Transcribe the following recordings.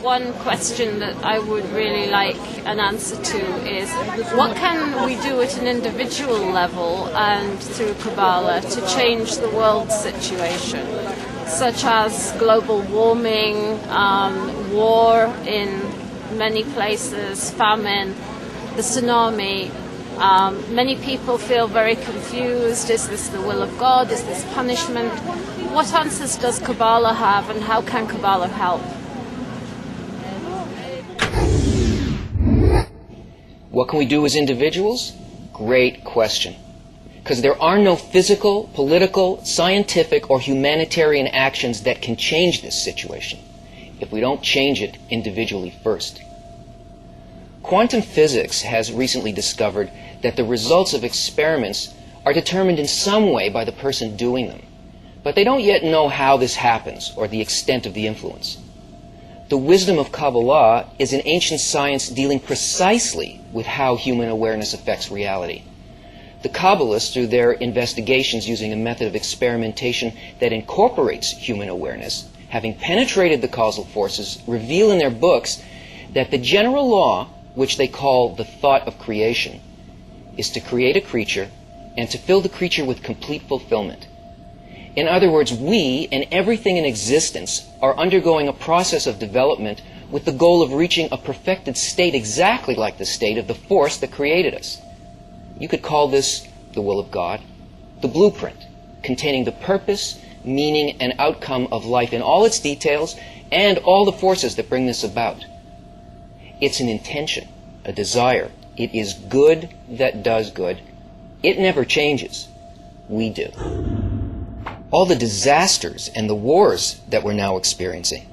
One question that I would really like an answer to is, what can we do at an individual level and through Kabbalah to change the world situation, such as global warming, war in many places, famine, the tsunami. Many people feel very confused. Is this the will of God? Is this punishment? What answers does Kabbalah have, and how can Kabbalah help? What can we do as individuals? Great question. Because there are no physical, political, scientific, or humanitarian actions that can change this situation if we don't change it individually first. Quantum physics has recently discovered that the results of experiments are determined in some way by the person doing them, but they don't yet know how this happens or the extent of the influence. The wisdom of Kabbalah is an ancient science dealing precisely with how human awareness affects reality. The Kabbalists, through their investigations using a method of experimentation that incorporates human awareness, having penetrated the causal forces, reveal in their books that the general law, which they call the thought of creation, is to create a creature and to fill the creature with complete fulfillment. In other words, we and everything in existence are undergoing a process of development with the goal of reaching a perfected state exactly like the state of the force that created us. You could call this the will of God, the blueprint, containing the purpose, meaning, and outcome of life in all its details and all the forces that bring this about. It's an intention, a desire. It is good that does good. It never changes. We do. All the disasters and the wars that we're now experiencing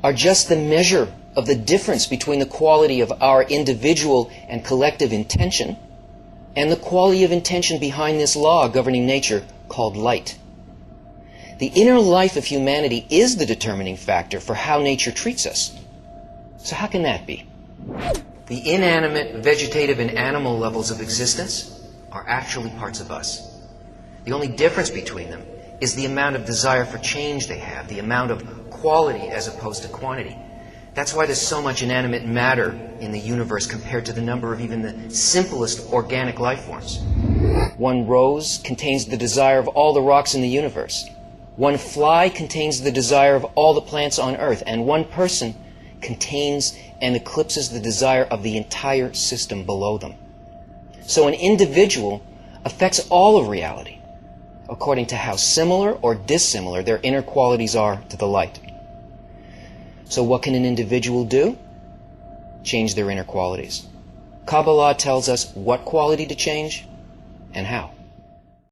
are just the measure of the difference between the quality of our individual and collective intention and the quality of intention behind this law governing nature called light. The inner life of humanity is the determining factor for how nature treats us. So how can that be? The inanimate, vegetative, and animal levels of existence are actually parts of us. The only difference between them is the amount of desire for change they have, the amount of quality as opposed to quantity. That's why there's so much inanimate matter in the universe compared to the number of even the simplest organic life forms. One rose contains the desire of all the rocks in the universe. One fly contains the desire of all the plants on earth. And one person contains and eclipses the desire of the entire system below them. So an individual affects all of reality according to how similar or dissimilar their inner qualities are to the light. So what can an individual do? Change their inner qualities. Kabbalah tells us what quality to change and how.